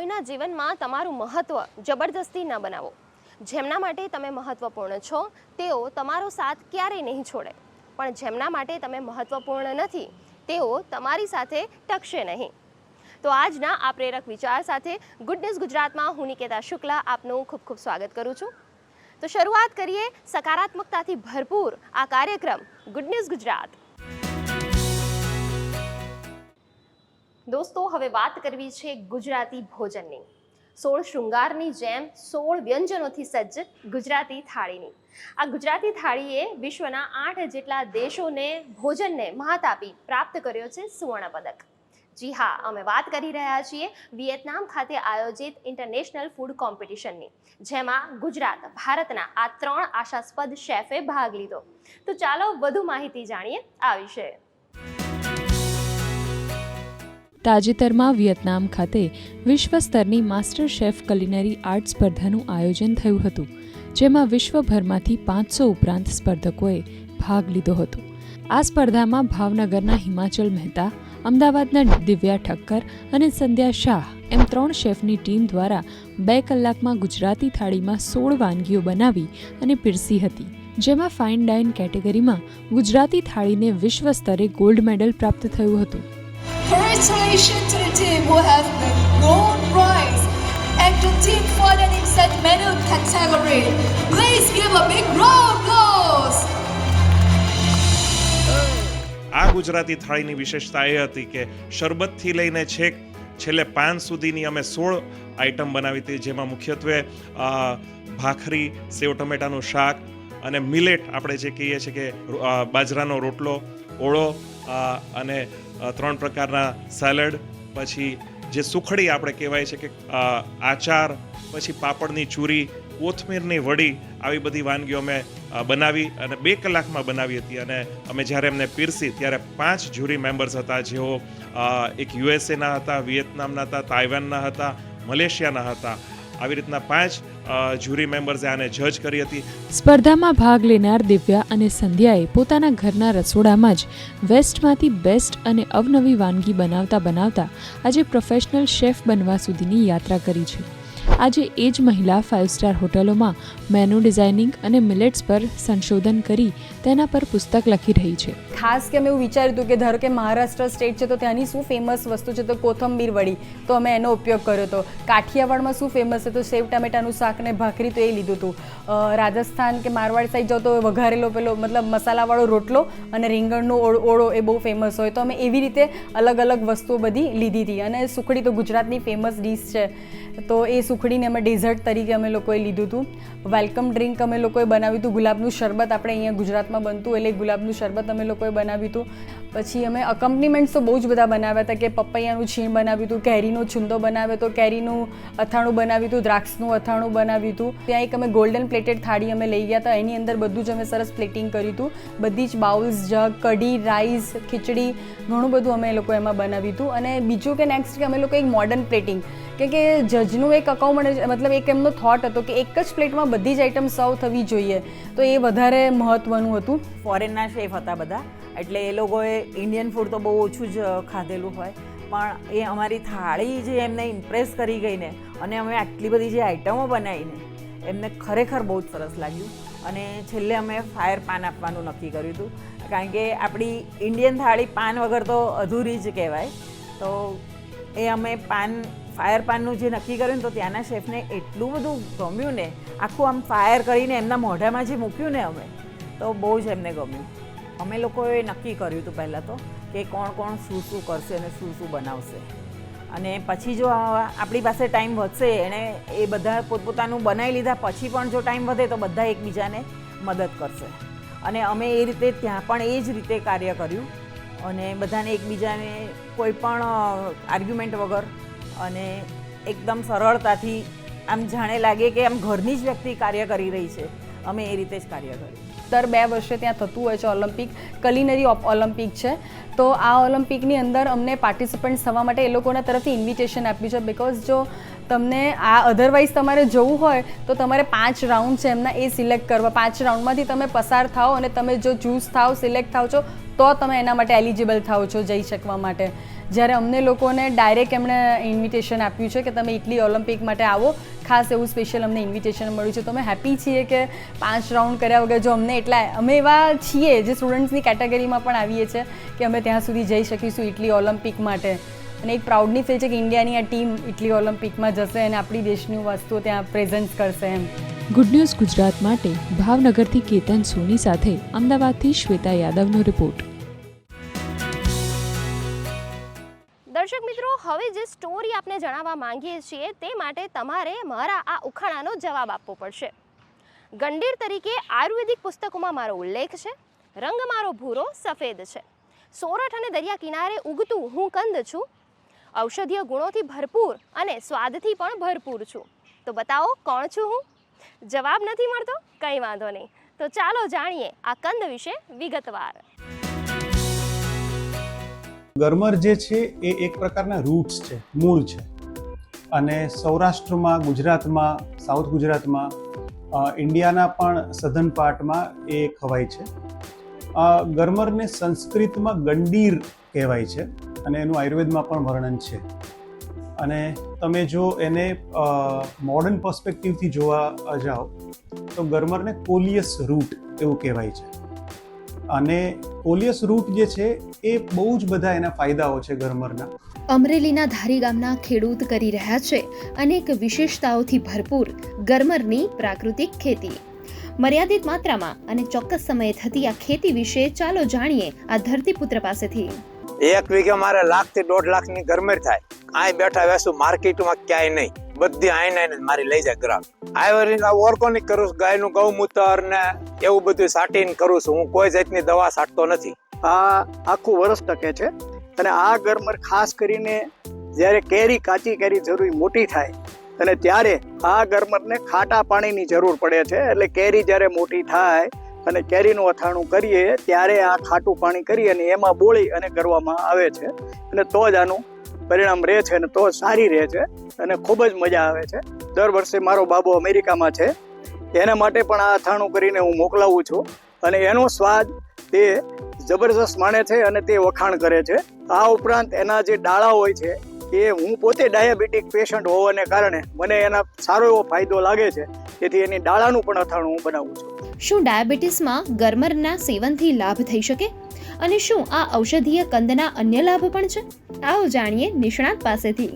કોઈના જીવનમાં તમારું મહત્ત્વ જબરદસ્તી ન બનાવો. જેમના માટે તમે મહત્ત્વપૂર્ણ છો તેઓ તમારો સાથ ક્યારેય નહીં છોડે, પણ જેમના માટે તમે મહત્ત્વપૂર્ણ નથી તેઓ તમારી સાથે ટકશે નહીં. તો આજના આ પ્રેરક વિચાર સાથે ગુડ ન્યૂઝ ગુજરાતમાં હું નિકેતા શુક્લા આપનું ખૂબ ખૂબ સ્વાગત કરું છું. તો શરૂઆત કરીએ સકારાત્મકતાથી ભરપૂર આ કાર્યક્રમ ગુડ ન્યૂઝ ગુજરાત. દોસ્તો, હવે વાત કરવી છે ગુજરાતી ભોજનની. 16 શૃંગારની જેમ 16 વ્યંજનોથી સજ્જ ગુજરાતી થાળીની. આ ગુજરાતી થાળીએ વિશ્વના 8 જેટલા દેશોને ભોજનને મહાત આપી પ્રાપ્ત કર્યો છે સુવર્ણ પદક. જી હા, અમે વાત કરી રહ્યા છીએ વિયેતનામ ખાતે આયોજિત ઇન્ટરનેશનલ ફૂડ કોમ્પિટિશનની, જેમાં ગુજરાત ભારતના આ 3 આશાસ્પદ શેફે ભાગ લીધો. તો ચાલો વધુ માહિતી જાણીએ આ વિશે. તાજેતરમાં વિયેતનામ ખાતે વિશ્વ સ્તરની માસ્ટર શેફ કુલિનરી આર્ટ સ્પર્ધાનું આયોજન થયું હતું, જેમાં વિશ્વભરમાંથી 500 ઉપરાંત સ્પર્ધકોએ ભાગ લીધો હતો. આ સ્પર્ધામાં ભાવનગરના હિમાચલ મહેતા, અમદાવાદના દિવ્યા ઠક્કર અને સંધ્યા શાહ એમ 3 શેફની ટીમ દ્વારા 2 કલાકમાં ગુજરાતી થાળીમાં 16 વાનગીઓ બનાવી અને પીરસી હતી, જેમાં ફાઇન ડાઇન કેટેગરીમાં ગુજરાતી થાળીને વિશ્વ સ્તરે ગોલ્ડ મેડલ પ્રાપ્ત થયું હતું. Congratulations to the team who have the gold prize and the team fallen in set menu category. Please give a big round of applause. આ ગુજરાતી થાળીની વિશેષતા એ હતી કે શરબતથી લઈને છેલ્લે પાન સુધીની અમે 16 આઈટમ બનાવી હતી, જેમાં મુખ્યત્વે ભાખરી, સેવ ટમેટાનું શાક અને મિલેટ, આપણે જે કહીએ છીએ કે બાજરાનો રોટલો, ઓળો અને 3 પ્રકારના સેલડ, પછી જે સુખડી આપણે કહેવાય છે કે આચાર, પછી પાપડની ચૂરી, કોથમીરની વડી, આવી બધી વાનગીઓ અમે બનાવી અને 2 કલાકમાં બનાવી હતી. અને અમે જ્યારે એમને પીરસી ત્યારે 5 જ્યુરી મેમ્બર્સ હતા, જેઓ એક યુએસએના હતા, વિયેતનામના હતા, તાઇવાનના હતા, મલેશિયાના હતા. આવી રીતના 5 જ્યુરી મેમ્બર્સે આને જજ કરી હતી. સ્પર્ધામાં ભાગ લેનાર દિવ્યા અને સંધ્યાએ પોતાના ઘરના રસોડામાં જ વેસ્ટમાંથી બેસ્ટ અને અવનવી વાનગી બનાવતા આજે પ્રોફેશનલ શેફ બનવા સુધીની યાત્રા કરી છે. આજે એ જ મહિલા 5 સ્ટાર હોટલોમાં મેનુ ડિઝાઇનિંગ અને મિલેટ્સ પર સંશોધન કરી તેના પર પુસ્તક લખી રહી છે. ખાસ કે અમે એવું વિચાર્યું હતું કે ધારો કે મહારાષ્ટ્ર સ્ટેટ છે તો ત્યાંની શું ફેમસ વસ્તુ છે, તો કોથંબીર વડી, તો અમે એનો ઉપયોગ કર્યો હતો. કાઠિયાવાડમાં શું ફેમસ છે, તો સેવ ટામેટાનું શાક ને ભાખરી, તો એ લીધું હતું. રાજસ્થાન કે મારવાડ સાઈડ જાઓ તો વઘારેલો પેલો મતલબ મસાલાવાળો રોટલો અને રીંગણનો ઓળો એ બહુ ફેમસ હોય, તો અમે એવી રીતે અલગ અલગ વસ્તુઓ બધી લીધી હતી. અને સુખડી તો ગુજરાતની ફેમસ ડીશ છે, તો એ સુખડીને અમે ડેઝર્ટ તરીકે અમે લોકોએ લીધું હતું. વેલકમ ડ્રિંક અમે લોકોએ બનાવ્યું હતું. ગુલાબનું શરબત આપણે અહીંયા ગુજરાતમાં બનતું, એટલે ગુલાબનું શરબત અમે લોકોએ બનાવ્યું હતું. પછી અમે અકમ્પનીમેન્ટ્સ તો બહુ જ બધા બનાવ્યા હતા, કે પપૈયાનું છીણ બનાવ્યું હતું, કેરીનો છુંદો બનાવ્યો હતો, કેરીનું અથાણું બનાવ્યું હતું, દ્રાક્ષનું અથાણું બનાવ્યું હતું. ત્યાં એક અમે ગોલ્ડન પ્લેટેડ થાળી અમે લઈ ગયા હતા, એની અંદર બધું જ અમે સરસ પ્લેટિંગ કર્યું હતું. બધી જ બાઉલ્સ, જગ, કઢી, રાઈસ, ખીચડી, ઘણું બધું અમે એ લોકો એમાં બનાવ્યું હતું. અને બીજું કે નેક્સ્ટ કે અમે લોકો એક મોડર્ન પ્લેટિંગ, કે જજનું એક અકાઉન્ટ મતલબ એક એમનો થોટ હતો કે એક જ પ્લેટમાં બધી જ આઈટમ સર્વ થવી જોઈએ, તો એ વધારે મહત્વનું હતું. ફોરેનના શેફ હતા બધા, એટલે એ લોકોએ ઇન્ડિયન ફૂડ તો બહુ ઓછું જ ખાધેલું હોય, પણ એ અમારી થાળી જે એમને ઇમ્પ્રેસ કરી ગઈ ને, અને અમે આટલી બધી જે આઈટમો બનાવીને એમને ખરેખર બહુ જ સરસ લાગ્યું. અને છેલ્લે અમે ફાયર પાન આપવાનું નક્કી કર્યું હતું, કારણ કે આપણી ઇન્ડિયન થાળી પાન વગર તો અધૂરી જ કહેવાય. તો એ અમે ફાયર પાનનું જે નક્કી કર્યું ને, તો ત્યાંના શેફને એટલું બધું ગમ્યું ને, આખું આમ ફાયર કરીને એમના મોઢામાં જે મૂક્યું ને અમે, તો બહુ જ એમને ગમ્યું. અમે લોકોએ નક્કી કર્યું હતું પહેલાં તો કે કોણ શું કરશે અને શું બનાવશે, અને પછી જો આપણી પાસે ટાઈમ વધશે, એને એ બધા પોતપોતાનું બનાવી લીધા પછી પણ જો ટાઈમ વધે તો બધા એકબીજાને મદદ કરશે. અને અમે એ રીતે ત્યાં પણ એ જ રીતે કાર્ય કર્યું, અને બધાને એકબીજાને કોઈ પણ આર્ગ્યુમેન્ટ વગર અને એકદમ સરળતાથી આમ જાણે લાગે કે આમ ઘરની જ વ્યક્તિ કાર્ય કરી રહી છે, અમે એ રીતે જ કાર્ય કર્યું. દર 2 વર્ષે ત્યાં થતું હોય છે ઓલિમ્પિક, કુલિનરી ઓલિમ્પિક છે. તો આ ઓલિમ્પિકની અંદર અમને પાર્ટિસિપન્ટ્સ થવા માટે એ લોકોના તરફથી ઇન્વિટેશન આપ્યું છે, બિકોઝ જો તમને આ અધરવાઇઝ તમારે જવું હોય તો તમારે 5 રાઉન્ડ છે એમના એ સિલેક્ટ કરવા. 5 રાઉન્ડમાંથી તમે પસાર થાઓ અને તમે જો ચૂઝ થાઓ, સિલેક્ટ થાઓ છો તો તમે એના માટે એલિજિબલ થાઓ છો જઈ શકવા માટે. જ્યારે અમને લોકોને ડાયરેક્ટ એમણે ઇન્વિટેશન આપ્યું છે કે તમે ઇટલી ઓલિમ્પિક માટે આવો, ખાસ એવું સ્પેશિયલ અમને ઇન્વિટેશન મળ્યું છે. તો અમે હેપી છીએ કે 5 રાઉન્ડ કર્યા વગર જો અમને એટલા અમે એવા છીએ જે સ્ટુડન્ટ્સની કેટેગરીમાં પણ આવીએ છીએ કે અમે ત્યાં સુધી જઈ શકીશું ઇટલી ઓલિમ્પિક માટે. અને એક પ્રાઉડની ફીલ છે કે ઇન્ડિયાની આ ટીમ ઇટલી ઓલિમ્પિકમાં જશે અને આપણી દેશની વસ્તુઓ ત્યાં પ્રેઝન્ટ કરશે એમ. ગુડ ન્યૂઝ ગુજરાત માટે ભાવનગરથી કેતન સોની સાથે અમદાવાદથી શ્વેતા યાદવનો રિપોર્ટ. દર્શક મિત્રો, હવે જે સ્ટોરી આપને જણાવવા માંગીએ છીએ તે માટે તમારે મારા આ ઉખાણાનો જવાબ આપવો પડશે. ગંડીર તરીકે આયુર્વેદિક પુસ્તકોમાં મારો ઉલ્લેખ છે. રંગ મારો ભૂરો સફેદ છે. સોરઠ અને દરિયા કિનારે ઉગતું હું કંદ છું. ઔષધીય ગુણોથી ભરપૂર અને સ્વાદથી પણ ભરપૂર છું. તો બતાવો કોણ છું હું? જવાબ નથી મળતો? કંઈ વાંધો નહીં. તો ચાલો જાણીએ આ કંદ વિશે વિગતવાર. ગરમર જે છે એ એક પ્રકારના રૂટ્સ છે, મૂળ છે. અને સૌરાષ્ટ્રમાં, ગુજરાતમાં, સાઉથ ગુજરાતમાં, ઇન્ડિયાના પણ સધન પાર્ટમાં એ ખવાય છે. ગરમરને સંસ્કૃતમાં ગંડીર કહેવાય છે અને એનું આયુર્વેદમાં પણ વર્ણન છે. અને તમે જો એને મોડર્ન પર્સપેક્ટિવથી જોવા જાઓ તો ગરમરને કોલિયસ રૂટ એવું કહેવાય છે. અને કોલિયસ રૂટ જે છે એ બહુ જ બધા એના ફાયદાઓ છે ગરમરના. અમરેલીના ધારી ગામના ખેડૂત કરી રહ્યા છે અનેક વિશેષતાઓથી ભરપૂર ગરમરની પ્રાકૃતિક ખેતી. મર્યાદિત માત્રામાં અને ચોક્કસ સમયે થતી આ ખેતી વિશે ચાલો જાણીએ આ ધરતીપુત્ર પાસેથી. 1 વીઘે મારે 1 થી 1.5 લાખની ગરમેર થાય. અહીં બેઠા વેસું માર્કેટમાં ક્યાંય નહીં, બધી આઈને મારી લઈ જાય ગ્રાહક. આ ઓર્ગોનિક કરું છું, ગાયનું ગૌમૂત્ર ને એવું બધું સાટીને કરું છું. હું કોઈ જાતની દવા છાંટતો નથી. આ આખું વર્ષ ટકે છે. અને આ ગરમર ખાસ કરીને જ્યારે કેરી, કાચી કેરી જરૂરી મોટી થાય અને ત્યારે આ ગરમરને ખાટા પાણીની જરૂર પડે છે. એટલે કેરી જ્યારે મોટી થાય અને કેરીનું અથાણું કરીએ ત્યારે આ ખાટું પાણી કરી અને એમાં બોળી અને કરવામાં આવે છે. અને તો જ આનું પરિણામ રહે છે અને તો સારી રહે છે અને ખૂબ જ મજા આવે છે. દર વર્ષે મારો બાબો અમેરિકામાં છે, એના માટે પણ આ અથાણું કરીને હું મોકલાવું છું અને એનો સ્વાદ તે જબરજસ્ત માણે છે અને તે વખાણ કરે છે. આ ઉપરાંત એના જે ડાળા હોય છે એ હું પોતે ડાયાબિટીક પેશન્ટ હોવાને કારણે મને એના સારો એવો ફાયદો લાગે છે. તેથી એની ડાળાનું પણ અથાણું હું બનાવું છું. શું ડાયાબિટીસમાં ગરમરના સેવનથી લાભ થઈ શકે? અને શું આ ઔષધીય કંદના અન્ય લાભ પણ છે? આવો જાણીએ નિષ્ણાત પાસેથી.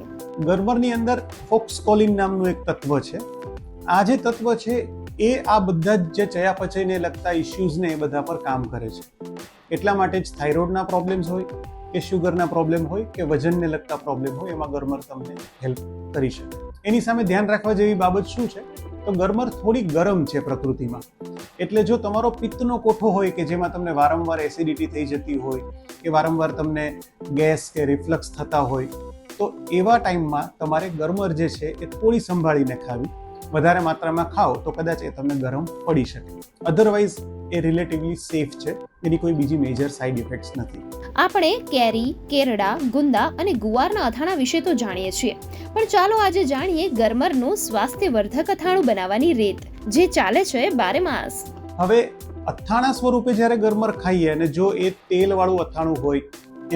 ગરમરની અંદર ફોક્સકોલિન નામનું એક તત્વ છે. આ જે તત્વ છે એ આ બધા જ જે ચયાપચયને લગતા ઇશ્યુઝને એ બધા પર કામ કરે છે. એટલા માટે જ થાઇરોઇડના પ્રોબ્લેમ્સ હોય કે શુગરના પ્રોબ્લેમ હોય કે વજનને લગતા પ્રોબ્લેમ હોય, એમાં ગરમર તમને હેલ્પ કરી શકે. એની સામે ધ્યાન રાખવા જેવી બાબત શું છે તો ગરમર થોડી ગરમ છે પ્રકૃતિમાં. એટલે જો તમારો પિત્તનો કોઠો હોય કે જેમાં તમને વારંવાર એસિડિટી થઈ જતી હોય કે વારંવાર તમને ગેસ કે રિફ્લક્સ થતા હોય તો એવા ટાઈમમાં તમારે ગરમર જે છે એ થોડી સંભાળીને ખાવી. વધારે માત્રામાં ખાઓ તો કદાચ એ તમને ગરમ પડી શકે. અધરવાઇઝ એ રિલેટિવલી સેફ છે, એની કોઈ બીજી મેજર સાઇડ ઇફેક્ટ્સ નથી. આપણે કેરી, કેરડા, ગુંદા અને ગુવારના અથાણા વિશે તો જાણીએ છીએ, પણ ચાલો આજે જાણીએ ગરમરનું સ્વાસ્થ્યવર્ધક અથાણું બનાવવાની રીત જે ચાલે છે 12 માસ. હવે અથાણા સ્વરૂપે જ્યારે ગરમર ખાઈએ અને જો એ તેલવાળું અથાણું હોય,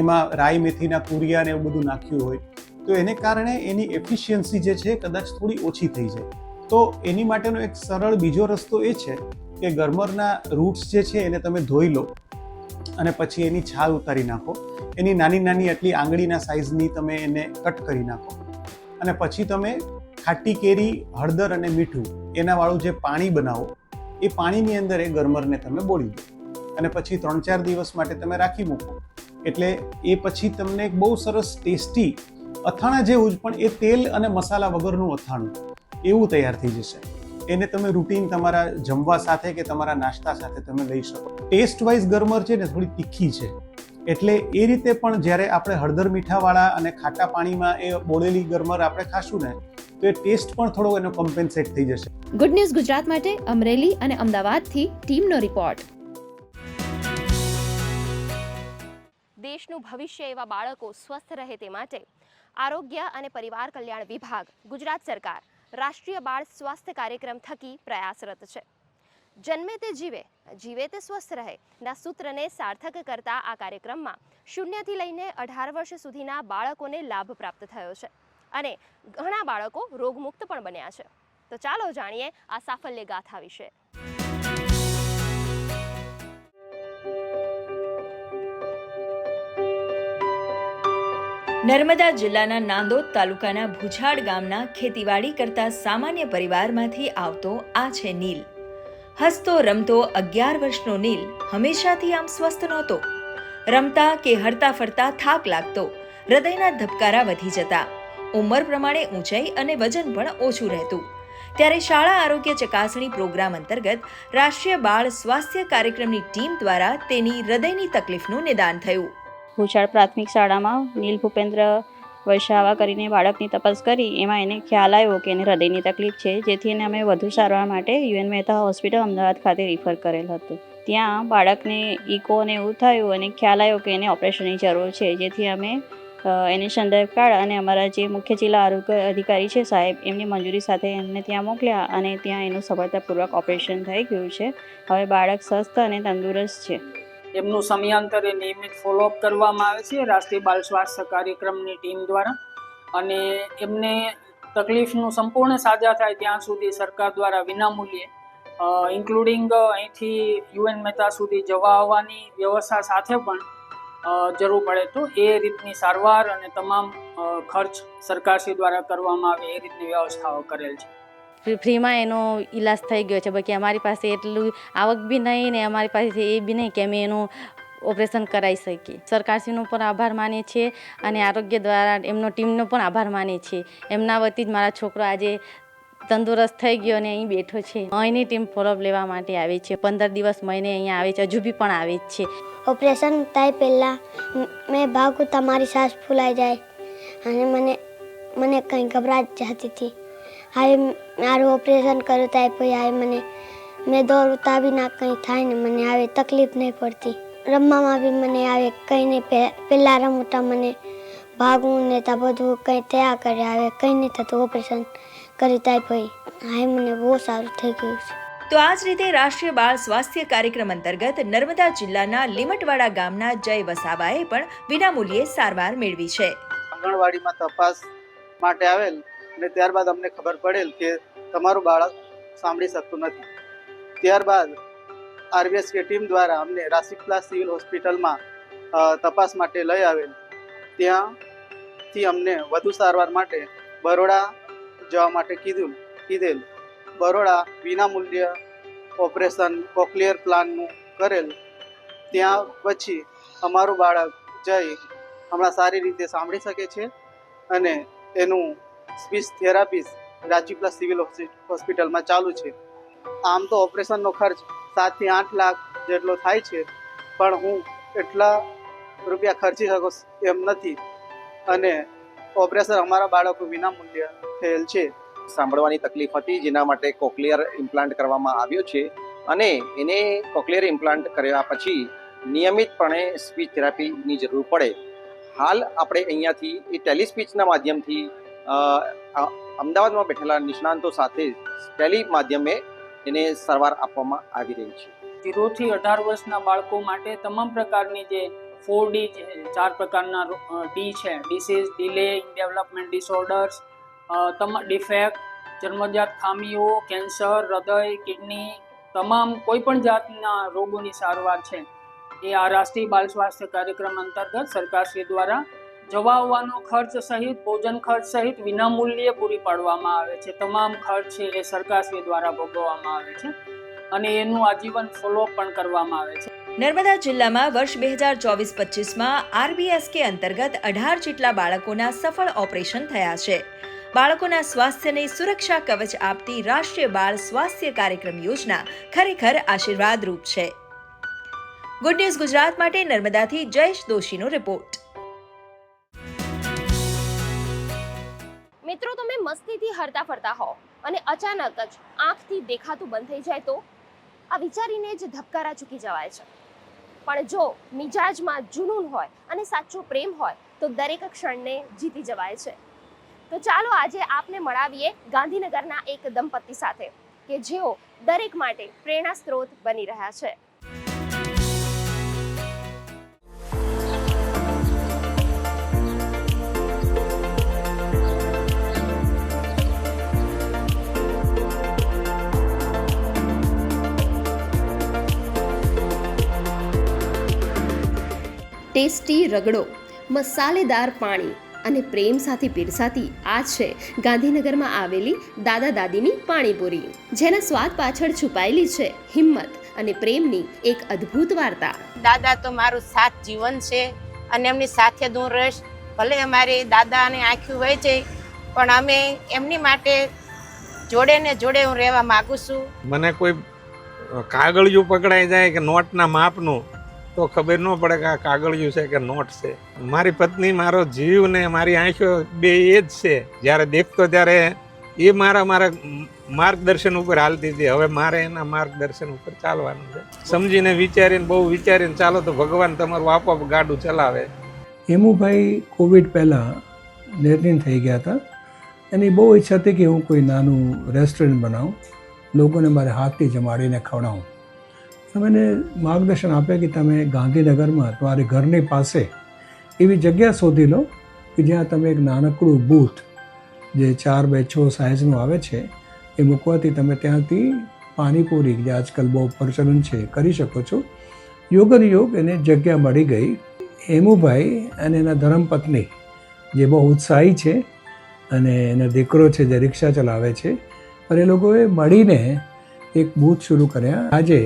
એમાં રાઈ મેથીના કુરિયા ને એવું બધું નાખ્યું હોય તો એને કારણે એની એફિશિયન્સી જે છે કદાચ થોડી ઓછી થઈ જાય. તો એની માટેનો એક સરળ બીજો રસ્તો એ છે કે ગરમરના રૂટ્સ જે છે એને તમે ધોઈ લો અને પછી એની છાલ ઉતારી નાખો. એની નાની નાની આટલી આંગળીના સાઇઝની તમે એને કટ કરી નાખો અને પછી તમે ખાટી કેરી, હળદર અને મીઠું એના વાળું જે પાણી બનાવો એ પાણીની અંદર એ ગરમરને તમે બોળી દો અને પછી 3-4 દિવસ માટે તમે રાખી મૂકો. એટલે એ પછી તમને એક બહુ સરસ ટેસ્ટી અથાણા જેવું જ પણ એ તેલ અને મસાલા વગરનું અથાણું એવું તૈયાર થઈ જશે. એને તમે રૂટીન તમારા જમવા સાથે કે તમારા નાસ્તા સાથે તમે લઈ શકો. ટેસ્ટ વાઇઝ ગરમર છે ને થોડી તીખી છે, એટલે એ રીતે પણ જ્યારે આપણે હળદર મીઠાવાળા અને ખાટા પાણીમાં એ બોળેલી ગરમર આપણે ખાશું ને તો એ ટેસ્ટ પણ થોડો એનો કમ્પેન્સેટ થઈ જશે. ગુડ ન્યૂઝ ગુજરાત માટે અમરેલી અને અમદાવાદથી ટીમનો રિપોર્ટ. દેશનું ભવિષ્ય એવા બાળકો સ્વસ્થ રહે તે માટે આરોગ્ય અને પરિવાર કલ્યાણ વિભાગ, ગુજરાત સરકાર રાષ્ટ્રીય બાળ સ્વાસ્થ્ય કાર્યક્રમ થકી પ્રયાસરત છે. જન્મે તે જીવે, જીવે તે સ્વસ્થ રહે ના સૂત્રને સાર્થક કરતા આ કાર્યક્રમમાં 0 થી લઈને 18 વર્ષ સુધીના બાળકોને લાભ પ્રાપ્ત થયો છે અને ઘણા બાળકો રોગમુક્ત પણ બન્યા છે. તો ચાલો જાણીએ આ સાફલ્ય ગાથા વિશે. નર્મદા જિલ્લાના નાંદોદ તાલુકાના ભુજાડ ગામના ખેતીવાડી કરતા સામાન્ય પરિવારમાંથી આવતો આ છે નીલ. હસતો રમતો 11 વર્ષનો નીલ હંમેશાથી આમ સ્વસ્થ નહોતો. રમતા કે હરતા ફરતા થાક લાગતો, હૃદયના ધબકારા વધી જતા, ઉંમર પ્રમાણે ઊંચાઈ અને વજન પણ ઓછું રહેતું. ત્યારે શાળા આરોગ્ય ચકાસણી પ્રોગ્રામ અંતર્ગત રાષ્ટ્રીય બાળ સ્વાસ્થ્ય કાર્યક્રમની ટીમ દ્વારા તેની હૃદયની તકલીફનું નિદાન થયું. ભુજાડ પ્રાથમિક શાળામાં નીલ ભૂપેન્દ્ર વૈશાવા કરીને બાળકની તપાસ કરી. એમાં એને ખ્યાલ આવ્યો કે એને હૃદયની તકલીફ છે, જેથી એને અમે વધુ સારવાર માટે યુએન મહેતા હોસ્પિટલ અમદાવાદ ખાતે રિફર કરેલ હતું. ત્યાં બાળકને ઇકો ને એવું થયું અને ખ્યાલ આવ્યો કે એને ઓપરેશનની જરૂર છે, જેથી અમે એને સંદર્ભ કાર્ડ અને અમારા જે મુખ્ય જિલ્લા આરોગ્ય અધિકારી છે સાહેબ, એમની મંજૂરી સાથે એમને ત્યાં મોકલ્યા અને ત્યાં એનું સફળતાપૂર્વક ઓપરેશન થઈ ગયું છે. હવે બાળક સ્વસ્થ અને તંદુરસ્ત છે. એમનું સમયાંતરે નિયમિત ફોલોઅપ કરવામાં આવે છે રાષ્ટ્રીય બાળ સ્વાસ્થ્ય કાર્યક્રમની ટીમ દ્વારા, અને એમને તકલીફનું સંપૂર્ણ સાજા થાય ત્યાં સુધી સરકાર દ્વારા વિનામૂલ્યે ઇન્ક્લુડિંગ અહીંથી યુએન મહેતા સુધી જવા આવવાની વ્યવસ્થા સાથે પણ જરૂર પડે તો એ રીતની સારવાર અને તમામ ખર્ચ સરકારશ્રી દ્વારા કરવામાં આવે એ રીતની વ્યવસ્થાઓ કરેલ છે. ફ્રીમાં એનો ઈલાજ થઈ ગયો છે. બાકી અમારી પાસે એટલું આવક બી નહીં ને અમારી પાસે એ બી નહીં કે અમે એનું ઓપરેશન કરાવી શકીએ. સરકારશ્રીનો પણ આભાર માનીએ છીએ અને આરોગ્ય દ્વારા એમનો ટીમનો પણ આભાર માનીએ છીએ. એમના વતી જ મારા છોકરો આજે તંદુરસ્ત થઈ ગયો અને અહીં બેઠો છે. અહીંની ટીમ ફોલોઅપ લેવા માટે આવી છે. 15 દિવસ મહિને અહીંયા આવે છે, હજુ બી પણ આવે જ છે. ઓપરેશન થાય પહેલાં મેં ભાગું તમારી સાસ ફૂલાઈ જાય અને મને કંઈ ગભરાટ જતી હતી. હવે મારું ઓપરેશન કર્યું થાય પછી હવે મેં દોડતા બી ના કંઈ થાય ને મને હવે તકલીફ નહીં પડતી. રમવામાં બી મને હવે કંઈ નહીં. પહેલાં રમતા મને ભાગવું ને ત્યાં બધું કંઈ થયા કરે, હવે કંઈ નહીં થતું. ઓપરેશન કરી થાય પછી હવે મને બહુ સારું થઈ ગયું છે. તો આ જ રીતે રાષ્ટ્રીય બાળ સ્વાસ્થ્ય કાર્યક્રમ અંતર્ગત નર્મદા જિલ્લાના લીમટવાડા ગામના જય વસાવાએ પણ વિનામૂલ્યે સારવાર મેળવી છે. આંગણવાડીમાં તપાસ માટે આવેલ અને ત્યારબાદ અમને ખબર પડેલ કે તમારું બાળક સાંભળી શકતું નથી. ત્યારબાદ આરબીએસકે ટીમ દ્વારા અમને રાશિકલા સિવિલ હોસ્પિટલમાં તપાસ માટે લઈ આવેલ. ત્યાંથી અમને વધુ સારવાર માટે બરોડા જવા માટે કીધેલ. બરોડા વિનામૂલ્ય ઓપરેશન કોક્લિયર પ્લાનનું કરેલ. ત્યાં પછી અમારું બાળક જય હમણાં સારી રીતે સાંભળી શકે છે અને એનું સ્પીચ થેરાપી રાજપીપળા સિવિલ હોસ્પિટલમાં ચાલુ છે. આમ તો ઓપરેશનનો ખર્ચ 7 થી 8 લાખ જેટલો થાય છે, પણ હું એટલા રૂપિયા ખર્ચી શકું એમ નથી અને ઓપરેશન અમારા બાળકો વિનામૂલ્ય થયેલ છે. સાંભળવાની તકલીફ હતી, જેના માટે કોક્લિયર ઇમ્પ્લાન્ટ કરવામાં આવ્યો છે અને એને કોક્લિયર ઇમ્પ્લાન્ટ કર્યા પછી નિયમિતપણે સ્પીચ થેરાપીની જરૂર પડે. હાલ આપણે અહીંયાથી એ ટેલિસ્પીચના માધ્યમથી અમદાવાદમાં બેઠેલા નિષ્ણાંતો સાથે ટેલી માધ્યમે એને સારવાર આપવામાં આવી રહી છે. 0 થી 18 વર્ષના બાળકો માટે તમામ પ્રકારની જે 4D છે, 4 પ્રકારના ડી છે, disease, delay in development disorders, defect, જન્મજાત ખામીઓ, કેન્સર, હૃદય, કિડની, તમામ કોઈ પણ જાતના રોગોની સારવાર છે એ આ રાષ્ટ્રીય બાળ સ્વાસ્થ્ય કાર્યક્રમ અંતર્ગત સરકારશ્રી દ્વારા જવા આવવાનો ખર્ચ સહિત, ભોજન ખર્ચ સહિત વિનામૂલ્યે પૂરી પાડવામાં આવે છે. તમામ ખર્ચ છે એ સરકારશ્રી દ્વારા ભોગવવામાં આવે છે અને એનું આજીવન ફોલોઅપ પણ કરવામાં આવે છે. નર્મદા જિલ્લામાં વર્ષ 2024-25માં આરબીએસકે અંતર્ગત 18 જેટલા બાળકોના સફળ ઓપરેશન થયા છે. બાળકોના સ્વાસ્થ્યને સુરક્ષા કવચ આપતી રાષ્ટ્રીય બાળ સ્વાસ્થ્ય કાર્યક્રમ યોજના ખરેખર આશીર્વાદરૂપ છે. ગુડ ન્યૂઝ ગુજરાત માટે નર્મદાથી જયેશ દોશીનો રિપોર્ટ. મિત્રો, તમે મસ્તીથી હરતા ફરતા હો અને અચાનક જ આંખથી દેખાતું બંધ થઈ જાય તો આ વિચારીને જ ધબકારા ચૂકી જવાય છે. પણ જો મિજાજમાં જુનૂન હોય અને સાચો પ્રેમ હોય તો દરેક ક્ષણને જીતી જવાય છે. તો ચાલો આજે આપને મળાવીએ ગાંધીનગરના એક દંપતી સાથે કે જેઓ દરેક માટે પ્રેરણા સ્ત્રોત બની રહ્યા છે. ટેસ્ટી રગડો, મસાલેદાર પાણી અને પ્રેમ સાથે પીરસાતી આ છે ગાંધીનગરમાં આવેલી દાદા દાદીની પાણીપુરી, જેના સ્વાદ પાછળ છુપાયેલી છે હિંમત અને પ્રેમની એક અદ્ભુત વાર્તા. દાદા તો મારું સાથ જીવન છે અને એમની સાથે હું રહીશ. ભલે અમારી દાદાને આંખ્યું હોય છે પણ અમે એમની માટે જોડે ને જોડે હું રહેવા માંગુ છું. મને કોઈ કાગળિયું પકડાઈ જાય કે નોટના માપનું તો ખબર ન પડે કે આ કાગળિયું છે કે નોટ છે. મારી પત્ની મારો જીવ ને મારી આંખો બે એ જ છે. જ્યારે દેખતો ત્યારે એ મારા માર્ગદર્શન ઉપર હાલતી હતી. હવે મારે એના માર્ગદર્શન ઉપર ચાલવાનું છે. સમજીને વિચારીને બહુ વિચારીને ચાલો તો ભગવાન તમારું આપોઆપ ગાડું ચલાવે. હેમુભાઈ કોવિડ પહેલાં નિર્ણય થઈ ગયા હતા. એની બહુ ઈચ્છા હતી કે હું કોઈ નાનું રેસ્ટોરન્ટ બનાવું, લોકોને મારે હાથથી જમાડીને ખવડાવું. મને માર્ગદર્શન આપે કે તમે ગાંધીનગરમાં તમારી ઘરની પાસે એવી જગ્યા શોધી લો કે જ્યાં તમે એક નાનકડું બૂથ જે 4x6 સાઇઝનું આવે છે એ મૂકવાથી તમે ત્યાંથી પાણીપુરી જે આજકાલ બહુ પ્રચલન છે કરી શકો છો. યોગન યોગ એને જગ્યા મળી ગઈ. હેમુભાઈ અને એના ધર્મપત્ની જે બહુ ઉત્સાહી છે અને એનો દીકરો છે જે રિક્ષા ચલાવે છે, પણ એ લોકોએ મળીને એક બૂથ શરૂ કર્યા. આજે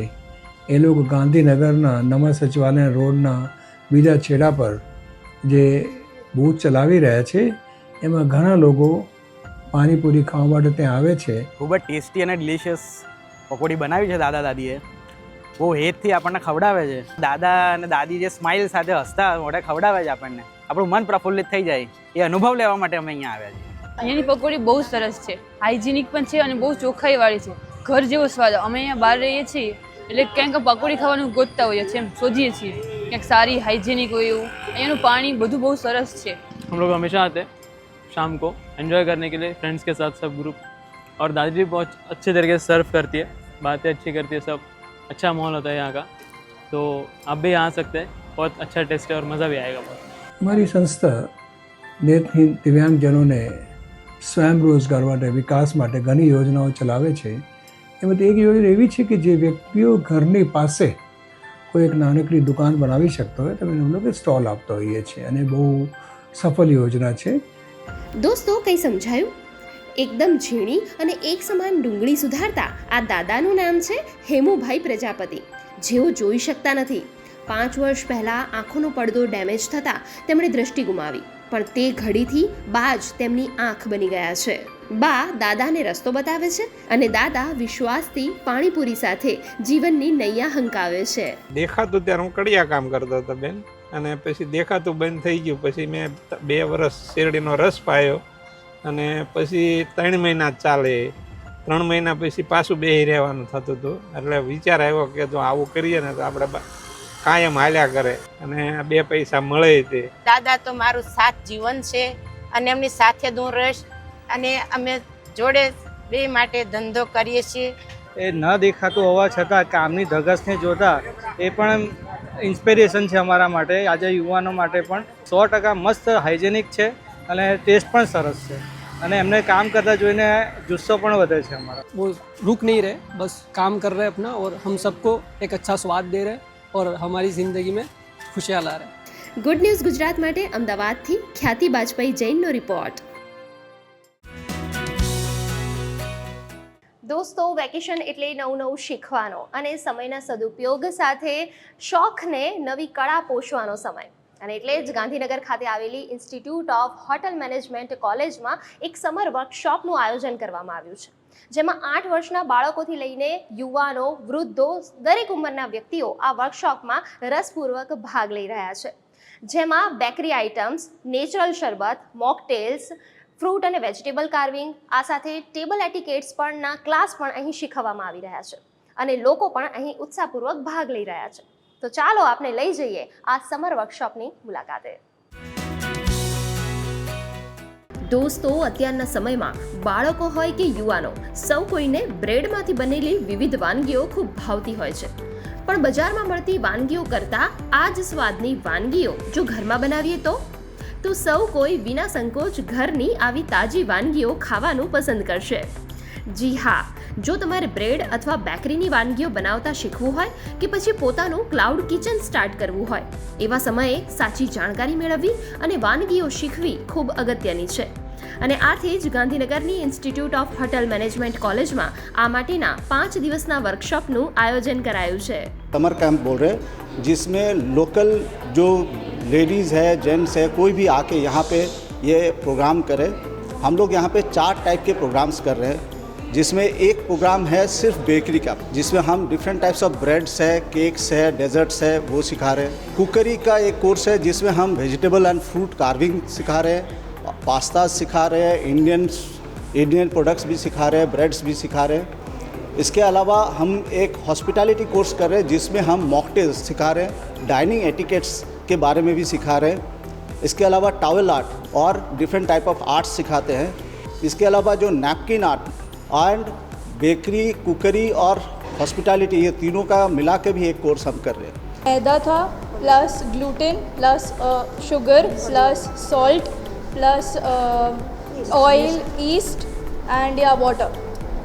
એ લોકો ગાંધીનગરના નવા સચિવાલય રોડના બીજા છેડા પર જે બૂથ ચલાવી રહ્યા છે એમાં ઘણા લોકો પાણીપુરી ખાવા માટે ત્યાં આવે છે. ખૂબ જ ટેસ્ટી અને ડિલિશિયસ પકોડી બનાવી છે દાદા દાદીએ. બહુ હેતથી આપણને ખવડાવે છે. દાદા અને દાદી જે સ્માઇલ સાથે હસતા મોઢે ખવડાવે છે આપણને, આપણું મન પ્રફુલ્લિત થઈ જાય. એ અનુભવ લેવા માટે અમે અહીંયા આવ્યા છીએ. અહીંયાની પકોડી બહુ સરસ છે, હાઇજીનિક પણ છે અને બહુ ચોખ્ખાઈવાળી છે. ઘર જેવો સ્વાદ. અમે અહીંયા બહાર રહીએ છીએ એટલે ક્યાંક પકોડી ખાવાનું ગોતતા હોઈએ છીએ, એમ શોધીએ છીએ ક્યાંક સારી हाइजीनिक हो. અહીંયાનું પાણી બધું બહુ સરસ છે. हम लोग हमेशा आते हैं शाम को एंजॉय करने के लिए फ्रेंड्स के साथ सब ग्रुप, और दादी भी बहुत अच्छे तरीके से सर्व करती है, बातें अच्छी करती है, सब अच्छा माहौल होता है यहाँ का. तो आप भी यहाँ आ सकते हैं, बहुत अच्छा टेस्ट है और मज़ा भी आएगा बहुत. हमारी संस्था नेत्रहीन दिव्यांगजनोને સ્વયં રોજગાર માટે વિકાસ માટે ઘણી યોજનાઓ ચલાવે છે. એમાંથી એક યોજના એવી છે કે જે વ્યક્તિઓ ઘરની પાસે કોઈ એક નાનકડી દુકાન બનાવી શકતો હોય તો અમે લોકો સ્ટોલ આપતા હોઈએ છીએ અને બહુ સફળ યોજના છે. દોસ્તો, કંઈ સમજાયું? એકદમ ઝીણી અને એક સમાન ડુંગળી સુધારતા આ દાદાનું નામ છે હેમુભાઈ પ્રજાપતિ, જેઓ જોઈ શકતા નથી. 5 વર્ષ પહેલાં આંખોનો પડદો ડેમેજ થતાં તેમણે દૃષ્ટિ ગુમાવી, પણ તે ઘડીથી બા જ તેમની આંખ બની ગયા છે. બા દાદાને રસ્તો બતાવે છે અને દાદા વિશ્વાસથી પાણીપુરી સાથે જીવનની નૈયા હંકાવે છે. દેખાતું ત્યારે હું કડિયા કામ કરતો હતો બેન, અને પછી દેખાતું બંધ થઈ ગયું. પછી મેં 2 વર્ષ શેરડીનો રસ પાયો અને પછી 3 મહિના ચાલે. 3 મહિના પછી પાછું બેહી રહેવાનું થતું હતું. એટલે વિચાર આવ્યો કે જો આવું કરીએ ને તો આપણે કાયમ હાલ્યા કરે અને 2 પૈસા મળે. તે દાદા તો મારું સાથ જીવન છે અને એમની સાથે હું રહીશ અને અમે જોડે બે માટે ધંધો કરીએ છીએ. એ ન દેખાતું હોવા છતાં કામની ધગશને જોતા એ પણ ઇન્સ્પિરેશન છે અમારા માટે. આજે યુવાનો માટે પણ 100% મસ્ત હાઇજેનિક છે અને ટેસ્ટ પણ સરસ છે અને એમને કામ કરતા જોઈને જુસ્સો પણ વધે છે અમારા. वो रुक नहीं रहे, बस काम कर रहे अपना और हम सबको एक अच्छा स्वाद दे रहे और हमारी ज़िंदगी में खुशियाँ ला रहे. ગુડ ન્યૂઝ ગુજરાત માટે અમદાવાદથી ખ્યાતિ બાજપાઈ જૈનનો રિપોર્ટ. દોસ્તો, વેકેશન એટલે નવું શીખવાનો અને સમયના સદુપયોગ સાથે શોખને નવી કળા પોષવાનો સમય. અને એટલે જ ગાંધીનગર ખાતે આવેલી ઇન્સ્ટિટ્યૂટ ઓફ હોટલ મેનેજમેન્ટ કોલેજમાં એક સમર વર્કશોપનું આયોજન કરવામાં આવ્યું છે, જેમાં 8 વર્ષના બાળકોથી લઈને યુવાનો, વૃદ્ધો, દરેક ઉંમરના વ્યક્તિઓ આ વર્કશોપમાં રસપૂર્વક ભાગ લઈ રહ્યા છે. જેમાં બેકરી આઇટમ્સ, નેચરલ શરબત, મોકટેલ્સ, ફ્રૂટ અને વેજીટેબલ કાર્વિંગ, આ સાથે ટેબલ એટિકેટ્સ પરના ક્લાસ પણ અહીં શીખવવામાં આવી રહ્યા છે અને લોકો પણ અહીં ઉત્સાહપૂર્વક ભાગ લઈ રહ્યા છે. તો ચાલો આપણે લઈ જઈએ આ સમર વર્કશોપની મુલાકાતે. દોસ્તો, અત્યારના સમયમાં બાળકો હોય કે યુવાનો, સૌ કોઈને બ્રેડમાંથી બનેલી વિવિધ વાનગીઓ ખૂબ ભાવતી હોય છે. પણ બજારમાં મળતી વાનગીઓ કરતાં આ જ સ્વાદની વાનગીઓ જો ઘરમાં બનાવીએ તો સૌ કોઈ વિના સંકોચ ઘરની આવી તાજી વાનગીઓ ખાવાનું પસંદ કરશે. જી હા, જો તમારે બ્રેડ અથવા બેકરીની વાનગીઓ બનાવતા શીખવું હોય કે પછી પોતાનું ક્લાઉડ કિચન સ્ટાર્ટ કરવું હોય, એવા સમયે સાચી જાણકારી મેળવવી અને વાનગીઓ શીખવી ખૂબ અગત્યની છે. અને આથી જ ગાંધીનગરની ઇન્સ્ટિટ્યૂટ ઓફ હોટલ મેનેજમેન્ટ કોલેજમાં આ માટેના 5 દિવસના વર્કશોપનું આયોજન કરાયું છે. समर कैंप बोल रहे हैं, जिसमें लोकल जो लेडीज़ है, जेंट्स है, कोई भी आके यहाँ पे ये प्रोग्राम करे. हम लोग यहाँ पे 4 टाइप के प्रोग्राम्स कर रहे हैं, जिसमें एक प्रोग्राम है सिर्फ बेकरी का, जिसमें हम डिफरेंट टाइप्स ऑफ ब्रेड्स है, केक्स है, डेजर्ट्स है, वो सिखा रहे हैं. कुकरी का एक कोर्स है जिसमें हम वेजिटेबल एंड फ्रूट कार्विंग सिखा रहे हैं, पास्ता सिखा रहे हैं, इंडियन प्रोडक्ट्स भी सिखा रहे हैं, ब्रेड्स भी सिखा रहे हैं. इसके अलावा हम एक हॉस्पिटैलिटी कोर्स कर रहे हैं जिसमें हम मॉकटेल्स सिखा रहे हैं, डाइनिंग एटिकेट्स के बारे में भी सिखा रहे हैं. इसके अलावा टॉवेल आर्ट और डिफरेंट टाइप ऑफ आर्ट्स सिखाते हैं. इसके अलावा जो नैपकिन आर्ट एंड बेकरी, कुकरी और हॉस्पिटैलिटी, ये तीनों का मिला के भी एक कोर्स हम कर रहे हैं. मैदा था plus gluten plus sugar plus salt plus oil, east and या वाटर,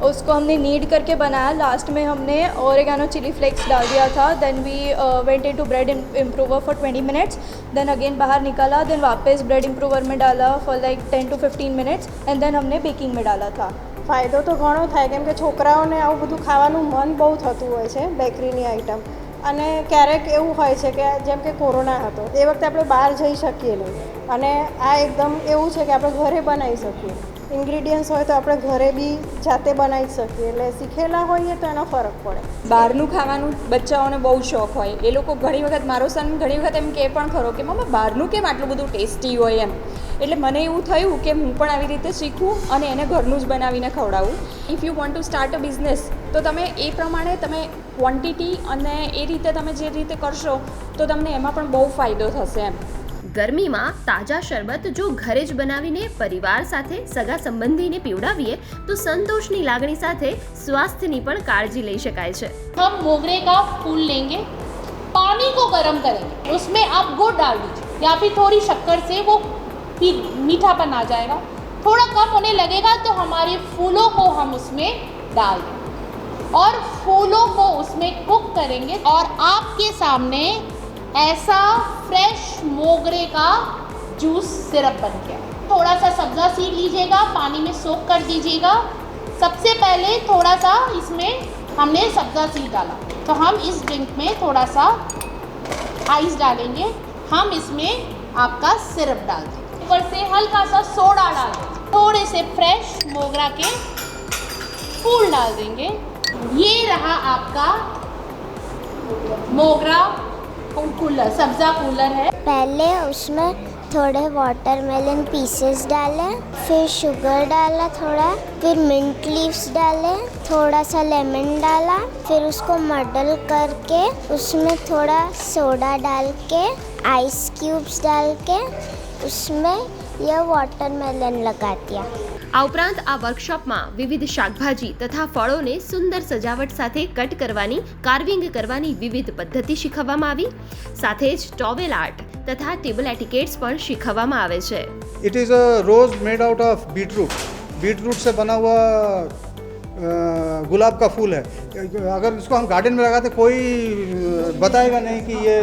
उसको हमने नीड करके बनाया. लास्ट में हमने ओरेगानो चिली फ्लेक्स डाल दिया था. Then we went into bread improver for 20 minutes. Then again बाहर निकाला. देन वापस ब्रेड इम्प्रूवर में डाला for like 10 to 15 minutes and then हमने बेकिंग में डाला था. ફાયદો તો ઘણો થાય કેમ કે છોકરાઓને આવું બધું ખાવાનું મન બહુ થતું હોય છે, બેકરીની આઈટમ. અને ક્યારેક એવું હોય છે કે જેમ કે કોરોના હતો એ વખતે આપણે બહાર જઈ શકીએ નહીં, અને આ એકદમ એવું છે કે આપણે ઘરે બનાવી શકીએ. ઇન્ગ્રીડિયન્ટ્સ હોય તો આપણે ઘરે બી જાતે બનાવી શકીએ, એટલે શીખેલા હોઈએ તો એનો ફરક પડે. બહારનું ખાવાનું બચ્ચાઓને બહુ શોખ હોય. એ લોકો ઘણી વખત, મારો સન ઘણી વખત એમ કહે પણ ખરો કે મમ્મા બહારનું કેમ આટલું બધું ટેસ્ટી હોય એમ. એટલે મને એવું થયું કે હું પણ આવી રીતે શીખું અને એને ઘરનું જ બનાવીને ખવડાવું. If you want to start a business તો તમે એ પ્રમાણે તમે ક્વોન્ટિટી અને એ રીતે તમે જે રીતે કરશો તો તમને એમાં પણ બહુ ફાયદો થશે એમ. ગરમીમાં તાજા શરબત જો ઘરે જ બનાવીને પરિવાર સાથે સગા સંબંધીને પીવડાવીએ તો સંતોષની લાગણી સાથે સ્વાસ્થ્યની પણ કાળજી લઈ શકાય છે. हम मोगरे का फूल लेंगे, पानी को गर्म करेंगे, उसमें आप गुड़ डाल दीजिए या फिर थोड़ी शक्कर से वो मीठापन आ जाएगा. थोड़ा कम होने लगेगा तो हमारे फूलों को हम उसमें डाल देंगे और फूलों को उसमें कुक करेंगे और आपके सामने ऐसा फ्रेश मोगरे का जूस सिरप बन गया. थोड़ा सा सब्जा सीड लीजिएगा, पानी में सोक कर दीजिएगा. सबसे पहले थोड़ा सा इसमें हमने सब्जा सीड डाला, तो हम इस ड्रिंक में थोड़ा सा आइस डालेंगे. हम इसमें आपका सिरप डाल देंगे, ऊपर से हल्का सा सोडा डाल देंगे, थोड़े से फ्रेश मोगरा के फूल डाल देंगे. ये रहा आपका मोगरा कूलर, सब्जा कूलर है. पहले उसमें थोड़े वाटरमेलन पीसेस डाले, फिर शुगर डाला थोड़ा, फिर मिंट लीव्स डाले, थोड़ा सा लेमन डाला, फिर उसको मर्डल करके उसमें थोड़ा सोडा डाल के, आइस क्यूब्स डाल के उसमें यह वाटरमेलन लगा दिया. આ ઉપરાંત આ વર્કશોપમાં વિવિધ શાકભાજી તથા ફળોને સુંદર સજાવટ સાથે કટ કરવાની, કાર્વિંગ કરવાની વિવિધ પદ્ધતિ શીખવવામાં આવી. સાથે જ ટોવેલ આર્ટ તથા ટેબલ એટિકેટ્સ પણ શીખવવામાં આવે છે. It is a rose made out of beetroot. Beetroot से बना हुआ गुलाब का फूल है. अगर इसको हम गार्डन में लगाते कोई बताएगा नहीं कि ये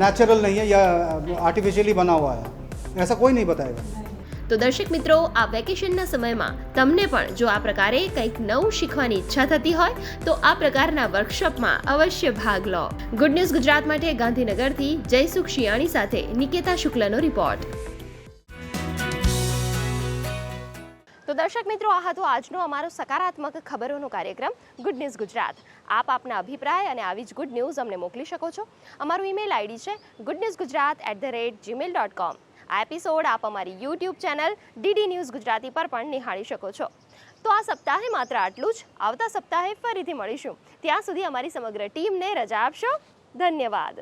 नेचुरल नहीं है या आर्टिफिशियली बना हुआ है, ऐसा कोई नहीं बताएगा. તો દર્શક મિત્રો, આ વેકેશનના સમયમાં તમને પણ જો આ પ્રકારે કંઈક નવું શીખવાની ઈચ્છા થતી હોય તો આ પ્રકારના વર્કશોપમાં અવશ્ય ભાગ લો. ગુડ ન્યૂઝ ગુજરાત માટે ગાંધીનગરથી જયસુખ શિયાણી સાથે નિકેતા શુક્લનો રિપોર્ટ. તો દર્શક મિત્રો, આ હતો આજનો અમારો સકારાત્મક ખબરોનો કાર્યક્રમ ગુડ ન્યૂઝ ગુજરાત. આપ આપના અભિપ્રાય અને આવી જ ગુડ ન્યૂઝ અમને મોકલી શકો છો. અમારું ઈમેલ આઈડી છે goodnewsgujarat@gmail.com. આ એપિસોડ આપ અમારી YouTube channel DD news Gujarati પર પણ નિહાળી શકો છો. તો આ સપ્તાહે માત્ર આટલું જ. આવતા સપ્તાહે ફરીથી મળીશું. ત્યાં સુધી અમારી સમગ્ર ટીમને રજા આપશો. ધન્યવાદ.